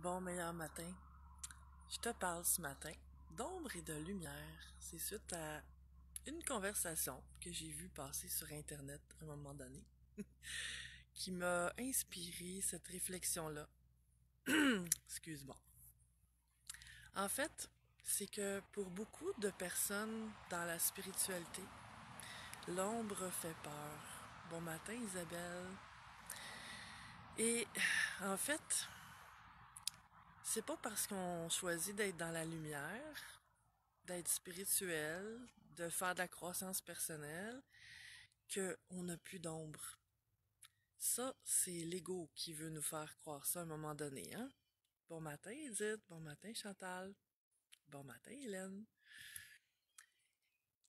Bon meilleur matin. Je te parle ce matin d'ombre et de lumière. C'est suite à une conversation que j'ai vue passer sur Internet à un moment donné qui m'a inspiré cette réflexion-là. Excuse-moi. En fait, c'est que pour beaucoup de personnes dans la spiritualité, l'ombre fait peur. Bon matin Isabelle. Et en fait, c'est pas parce qu'on choisit d'être dans la lumière, d'être spirituel, de faire de la croissance personnelle, qu'on n'a plus d'ombre. Ça, c'est l'ego qui veut nous faire croire ça à un moment donné, hein? Bon matin, Edith. Bon matin, Chantal. Bon matin, Hélène.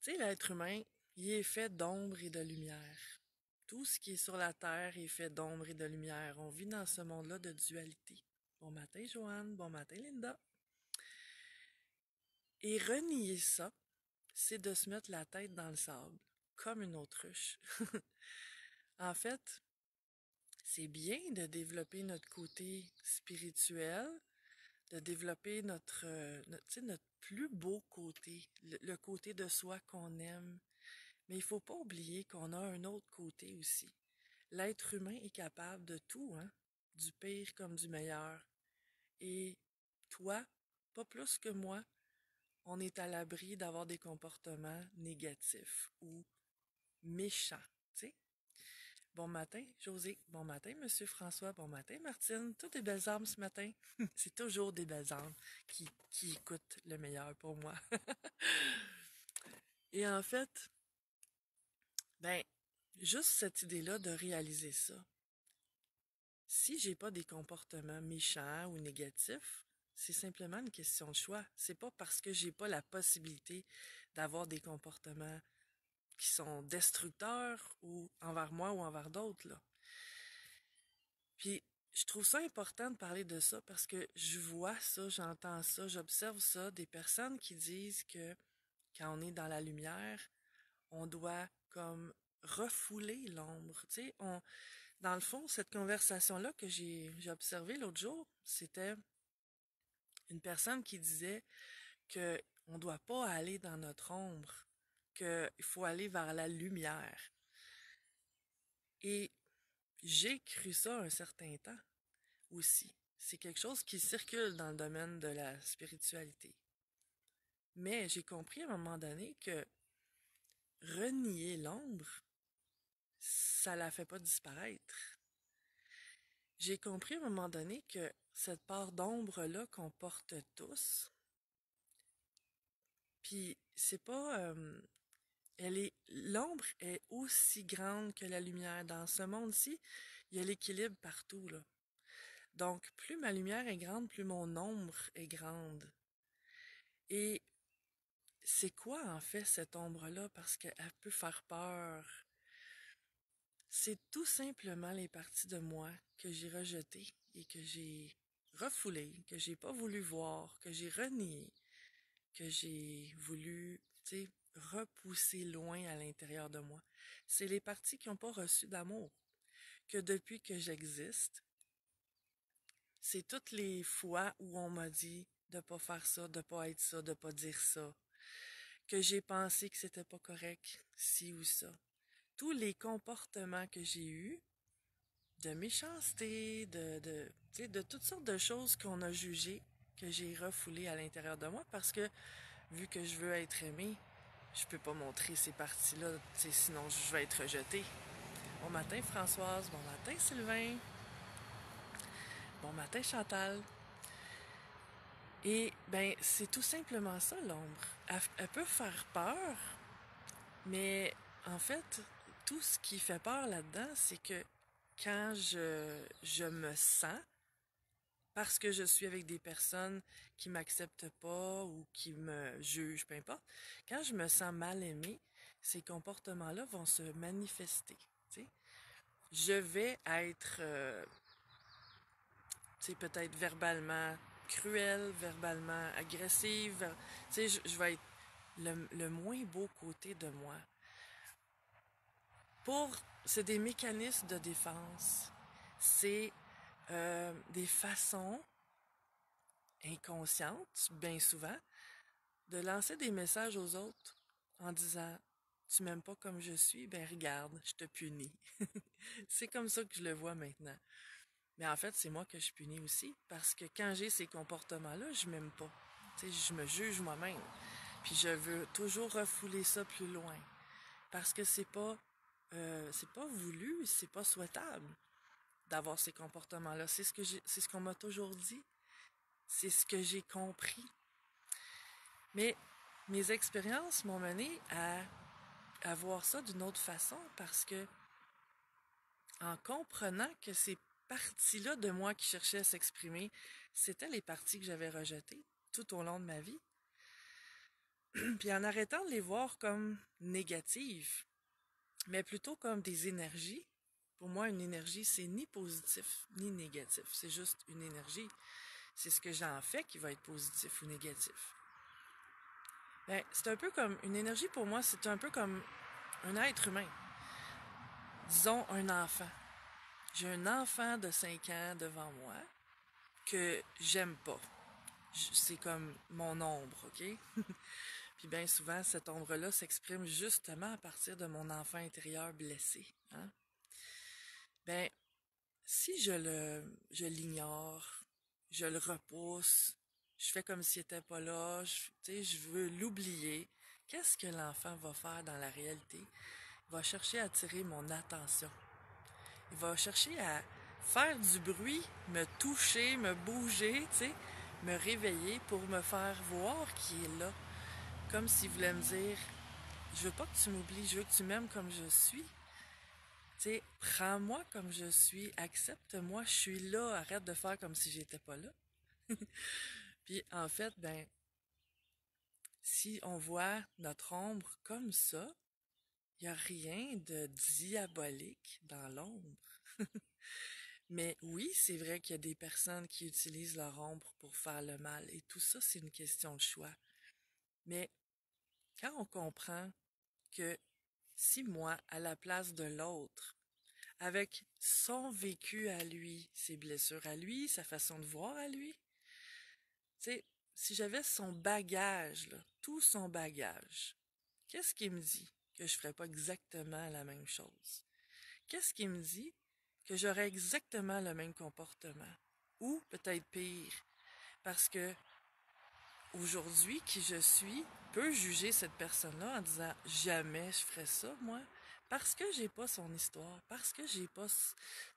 Tu sais, l'être humain, il est fait d'ombre et de lumière. Tout ce qui est sur la Terre est fait d'ombre et de lumière. On vit dans ce monde-là de dualité. Bon matin, Joanne. Bon matin, Linda. Et renier ça, c'est de se mettre la tête dans le sable, comme une autruche. En fait, c'est bien de développer notre côté spirituel, de développer notre plus beau côté, le côté de soi qu'on aime. Mais il faut pas oublier qu'on a un autre côté aussi. L'être humain est capable de tout, hein? Du pire comme du meilleur. Et toi, pas plus que moi, on est à l'abri d'avoir des comportements négatifs ou méchants, tu sais? Bon matin, José. Bon matin, Monsieur François. Bon matin, Martine. Toutes des belles âmes ce matin. C'est toujours des belles âmes qui écoutent le meilleur pour moi. Et en fait, ben, juste cette idée-là de réaliser ça. Si j'ai pas des comportements méchants ou négatifs, c'est simplement une question de choix. C'est pas parce que j'ai pas la possibilité d'avoir des comportements qui sont destructeurs ou envers moi ou envers d'autres, là. Puis, je trouve ça important de parler de ça parce que je vois ça, j'entends ça, j'observe ça, des personnes qui disent que quand on est dans la lumière, on doit comme refouler l'ombre. Tu sais, dans le fond, cette conversation-là que j'ai observée l'autre jour, c'était une personne qui disait que on doit pas aller dans notre ombre, qu'il faut aller vers la lumière. Et j'ai cru ça un certain temps aussi. C'est quelque chose qui circule dans le domaine de la spiritualité. Mais j'ai compris à un moment donné que renier l'ombre, ça la fait pas disparaître. J'ai compris à un moment donné que cette part d'ombre-là qu'on porte tous, puis c'est pas... l'ombre est aussi grande que la lumière. Dans ce monde-ci, il y a l'équilibre partout, là. Donc, plus ma lumière est grande, plus mon ombre est grande. Et c'est quoi en fait cette ombre-là? Parce qu'elle peut faire peur. C'est tout simplement les parties de moi que j'ai rejetées et que j'ai refoulées, que j'ai pas voulu voir, que j'ai renié, que j'ai voulu, tu sais, repousser loin à l'intérieur de moi. C'est les parties qui n'ont pas reçu d'amour. Que depuis que j'existe, c'est toutes les fois où on m'a dit de pas faire ça, de pas être ça, de pas dire ça, que j'ai pensé que c'était pas correct, ci ou ça. Tous les comportements que j'ai eus, de méchanceté, tu sais, de toutes sortes de choses qu'on a jugées, que j'ai refoulées à l'intérieur de moi parce que, vu que je veux être aimée, je peux pas montrer ces parties-là, tu sais, sinon je vais être rejetée. Bon matin Françoise, bon matin Sylvain, bon matin Chantal. Et ben c'est tout simplement ça l'ombre. Elle peut faire peur, mais en fait, tout ce qui fait peur là-dedans, c'est que quand je me sens, parce que je suis avec des personnes qui m'acceptent pas ou qui me jugent, peu importe, quand je me sens mal aimée, ces comportements-là vont se manifester. Tu sais. Je vais être, tu sais, peut-être verbalement cruelle, verbalement agressive. Tu sais, je vais être le moins beau côté de moi. C'est des mécanismes de défense. C'est des façons inconsciente, bien souvent, de lancer des messages aux autres en disant tu m'aimes pas comme je suis, ben regarde, je te punis. C'est comme ça que je le vois maintenant. Mais en fait, c'est moi que je punis aussi parce que quand j'ai ces comportements-là, je m'aime pas. Tu sais, je me juge moi-même. Puis je veux toujours refouler ça plus loin parce que c'est pas voulu, c'est pas souhaitable d'avoir ces comportements-là. C'est ce qu'on m'a toujours dit. C'est ce que j'ai compris. Mais mes expériences m'ont mené à voir ça d'une autre façon parce que en comprenant que ces parties-là de moi qui cherchaient à s'exprimer, c'était les parties que j'avais rejetées tout au long de ma vie. Puis en arrêtant de les voir comme négatives, mais plutôt comme des énergies. Pour moi, une énergie, c'est ni positif ni négatif. C'est juste une énergie. C'est ce que j'en fais qui va être positif ou négatif. Ben, c'est un peu comme une énergie pour moi, c'est un peu comme un être humain. Disons un enfant. J'ai un enfant de 5 ans devant moi que j'aime pas. C'est comme mon ombre, OK? Puis bien souvent, cette ombre-là s'exprime justement à partir de mon enfant intérieur blessé. Hein? Ben, si je l'ignore, je le repousse, je fais comme s'il n'était pas là, je veux l'oublier, qu'est-ce que l'enfant va faire dans la réalité? Il va chercher à attirer mon attention. Il va chercher à faire du bruit, me toucher, me bouger, me réveiller pour me faire voir qu'il est là. Comme s'il voulait me dire, je veux pas que tu m'oublies, je veux que tu m'aimes comme je suis. Prends-moi comme je suis, accepte-moi, je suis là, arrête de faire comme si j'étais pas là. Puis en fait, ben, si on voit notre ombre comme ça, il n'y a rien de diabolique dans l'ombre. Mais oui, c'est vrai qu'il y a des personnes qui utilisent leur ombre pour faire le mal, et tout ça, c'est une question de choix. Mais quand on comprend que si moi, à la place de l'autre, avec son vécu à lui, ses blessures à lui, sa façon de voir à lui, tu sais, si j'avais son bagage, là, tout son bagage, qu'est-ce qui me dit que je ferais pas exactement la même chose? Qu'est-ce qui me dit que j'aurais exactement le même comportement? Ou peut-être pire, parce que aujourd'hui, qui je suis, peut juger cette personne-là en disant jamais je ferais ça, moi, parce que j'ai pas son histoire, parce que j'ai pas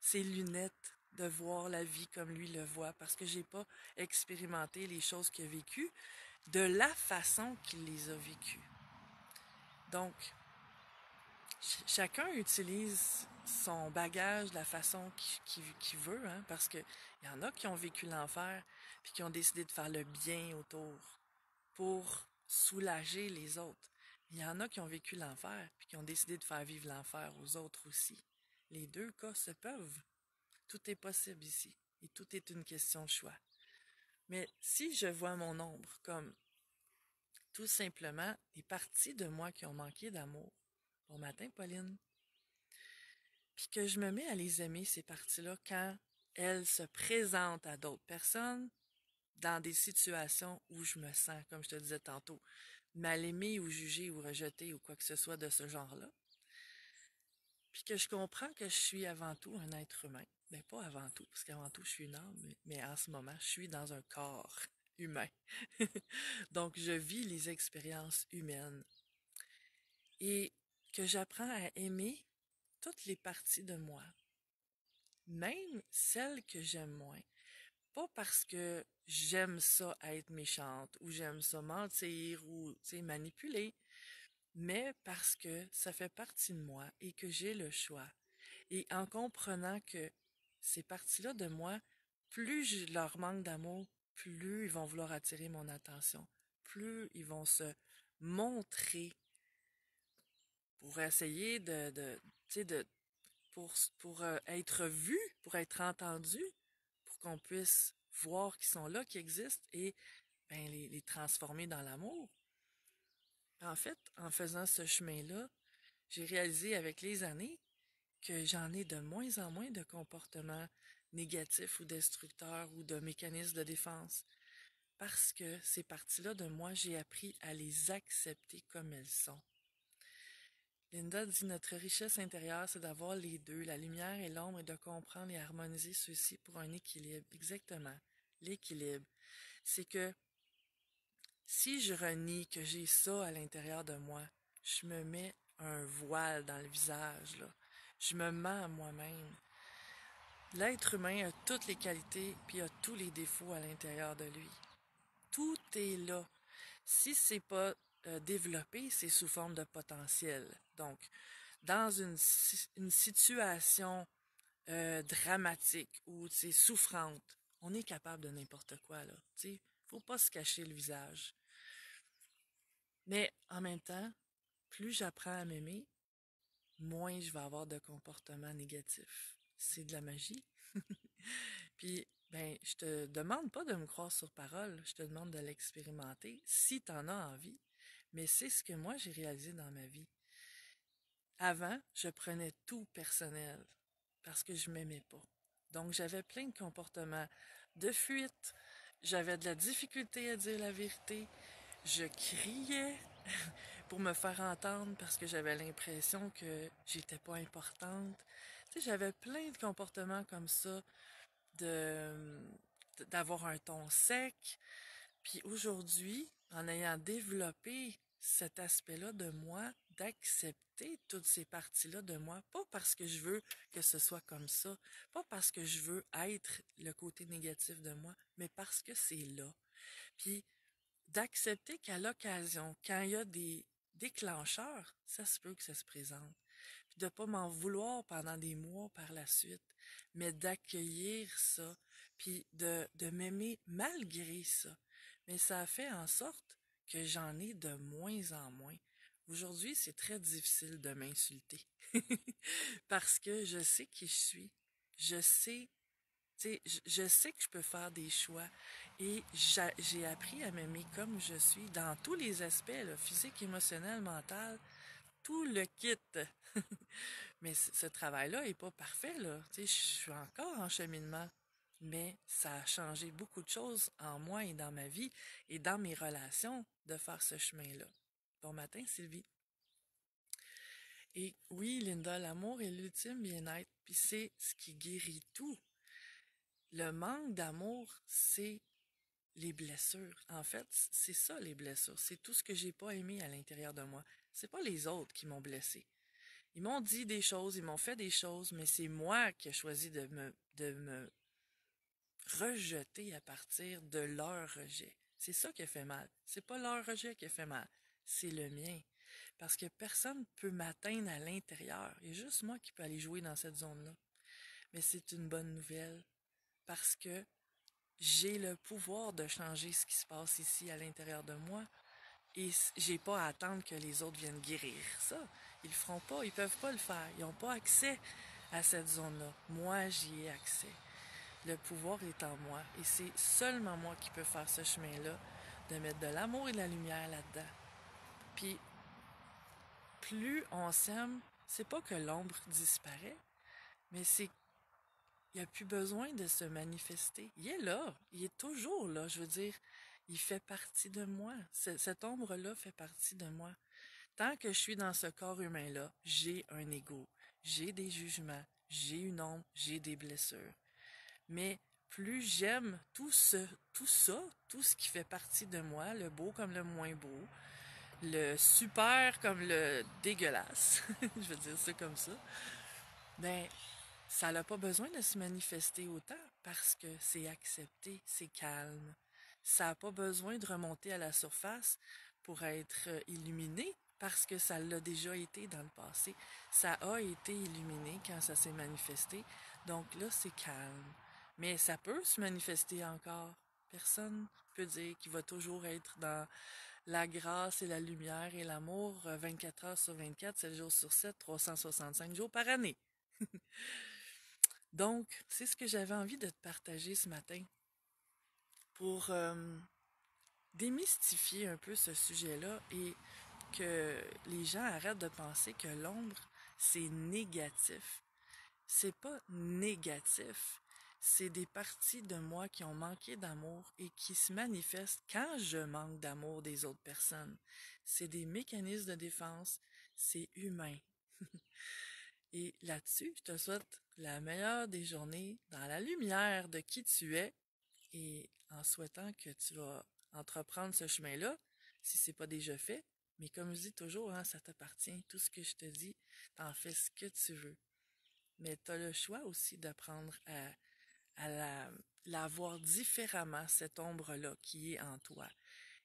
ses lunettes de voir la vie comme lui le voit, parce que j'ai pas expérimenté les choses qu'il a vécues de la façon qu'il les a vécues. Donc, chacun utilise son bagage de la façon qu'il veut, hein, parce que il y en a qui ont vécu l'enfer puis qui ont décidé de faire le bien autour pour soulager les autres. Il y en a qui ont vécu l'enfer puis qui ont décidé de faire vivre l'enfer aux autres aussi. Les deux cas se peuvent. Tout est possible ici et tout est une question de choix. Mais si je vois mon ombre comme tout simplement des parties de moi qui ont manqué d'amour, bon matin Pauline, puis que je me mets à les aimer, ces parties-là, quand elles se présentent à d'autres personnes, dans des situations où je me sens, comme je te disais tantôt, mal aimée ou jugée ou rejetée ou quoi que ce soit de ce genre-là. Puis que je comprends que je suis avant tout un être humain. Ben pas avant tout, parce qu'avant tout, je suis une âme, mais en ce moment, je suis dans un corps humain. Donc, je vis les expériences humaines. Et que j'apprends à aimer toutes les parties de moi, même celles que j'aime moins. Pas parce que j'aime ça être méchante ou j'aime ça mentir ou manipuler, mais parce que ça fait partie de moi et que j'ai le choix. Et en comprenant que ces parties-là de moi, plus je leur manque d'amour, plus ils vont vouloir attirer mon attention, plus ils vont se montrer pour essayer tu sais, pour être vus, pour être entendus, pour qu'on puisse voir qu'ils sont là, qu'ils existent et ben, les transformer dans l'amour. En fait, en faisant ce chemin-là, j'ai réalisé avec les années que j'en ai de moins en moins de comportements négatifs ou destructeurs ou de mécanismes de défense. parce que ces parties-là de moi, j'ai appris à les accepter comme elles sont. Linda dit, notre richesse intérieure, c'est d'avoir les deux, la lumière et l'ombre, et de comprendre et harmoniser ceux-ci pour un équilibre. Exactement. L'équilibre. C'est que si je renie que j'ai ça à l'intérieur de moi, je me mets un voile dans le visage, là. Je me mens à moi-même. L'être humain a toutes les qualités puis a tous les défauts à l'intérieur de lui. Tout est là. Si c'est pas développé, c'est sous forme de potentiel. Donc, dans une situation dramatique ou souffrante, on est capable de n'importe quoi là. T'sais, faut pas se cacher le visage. Mais en même temps, plus j'apprends à m'aimer, moins je vais avoir de comportements négatifs. C'est de la magie. Puis, ben, je te demande pas de me croire sur parole, je te demande de l'expérimenter si tu en as envie. Mais c'est ce que moi j'ai réalisé dans ma vie. Avant, je prenais tout personnel parce que je m'aimais pas. Donc, j'avais plein de comportements de fuite, j'avais de la difficulté à dire la vérité, je criais pour me faire entendre parce que j'avais l'impression que j'étais pas importante. Tu sais, j'avais plein de comportements comme ça, de d'avoir un ton sec. Puis aujourd'hui, en ayant développé cet aspect-là de moi, d'accepter toutes ces parties-là de moi, pas parce que je veux que ce soit comme ça, pas parce que je veux être le côté négatif de moi, mais parce que c'est là. Puis d'accepter qu'à l'occasion, quand il y a des déclencheurs, ça se peut que ça se présente. Puis de pas m'en vouloir pendant des mois par la suite, mais d'accueillir ça, puis de m'aimer malgré ça. Mais ça a fait en sorte que j'en ai de moins en moins. Aujourd'hui, c'est très difficile de m'insulter parce que je sais qui je suis. Je sais, tu sais, je sais que je peux faire des choix et j'ai appris à m'aimer comme je suis dans tous les aspects, là, physique, émotionnel, mental, tout le kit. Mais ce travail-là est pas parfait, là. Tu sais, je suis encore en cheminement. Mais ça a changé beaucoup de choses en moi et dans ma vie et dans mes relations de faire ce chemin-là. Bon matin, Sylvie. Et oui, Linda, l'amour est l'ultime bien-être, puis c'est ce qui guérit tout. Le manque d'amour, c'est les blessures. En fait, c'est ça les blessures. C'est tout ce que j'ai pas aimé à l'intérieur de moi. C'est pas les autres qui m'ont blessé. Ils m'ont dit des choses, ils m'ont fait des choses, mais c'est moi qui ai choisi de me rejeter à partir de leur rejet. C'est ça qui a fait mal. C'est pas leur rejet qui a fait mal, c'est le mien. Parce que personne ne peut m'atteindre à l'intérieur. Il y a juste moi qui peux aller jouer dans cette zone-là. Mais c'est une bonne nouvelle parce que j'ai le pouvoir de changer ce qui se passe ici à l'intérieur de moi et j'ai pas à attendre que les autres viennent guérir ça. Ils le feront pas, ils peuvent pas le faire. Ils n'ont pas accès à cette zone-là. Moi, j'y ai accès. Le pouvoir est en moi et c'est seulement moi qui peux faire ce chemin-là, de mettre de l'amour et de la lumière là-dedans. Puis, plus on s'aime, c'est pas que l'ombre disparaît, mais c'est qu'il n'y a plus besoin de se manifester. Il est là, il est toujours là, je veux dire, il fait partie de moi. Cette ombre-là fait partie de moi. Tant que je suis dans ce corps humain-là, j'ai un ego, j'ai des jugements, j'ai une ombre, j'ai des blessures. Mais plus j'aime tout ça, tout ce qui fait partie de moi, le beau comme le moins beau, le super comme le dégueulasse, je veux dire ça comme ça, ben, ça n'a pas besoin de se manifester autant parce que c'est accepté, c'est calme. Ça n'a pas besoin de remonter à la surface pour être illuminé parce que ça l'a déjà été dans le passé. Ça a été illuminé quand ça s'est manifesté. Donc là, c'est calme. Mais ça peut se manifester encore. Personne peut dire qu'il va toujours être dans la grâce et la lumière et l'amour 24 heures sur 24, 7 jours sur 7, 365 jours par année. Donc, c'est ce que j'avais envie de te partager ce matin pour démystifier un peu ce sujet-là et que les gens arrêtent de penser que l'ombre, c'est négatif. C'est pas négatif. C'est des parties de moi qui ont manqué d'amour et qui se manifestent quand je manque d'amour des autres personnes. C'est des mécanismes de défense, c'est humain. Et là-dessus, je te souhaite la meilleure des journées dans la lumière de qui tu es et en souhaitant que tu vas entreprendre ce chemin-là, si c'est pas déjà fait. Mais comme je dis toujours, hein, ça t'appartient. Tout ce que je te dis, t'en fais ce que tu veux. Mais tu as le choix aussi d'apprendre à la voir différemment, cette ombre-là qui est en toi.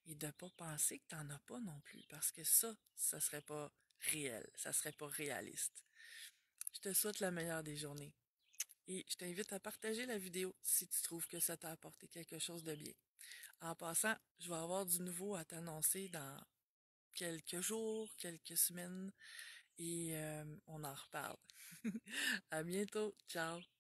Et de pas penser que t'en as pas non plus. Parce que ça serait pas réel. Ça serait pas réaliste. Je te souhaite la meilleure des journées. Et je t'invite à partager la vidéo si tu trouves que ça t'a apporté quelque chose de bien. En passant, je vais avoir du nouveau à t'annoncer dans quelques jours, quelques semaines, et on en reparle. À bientôt. Ciao.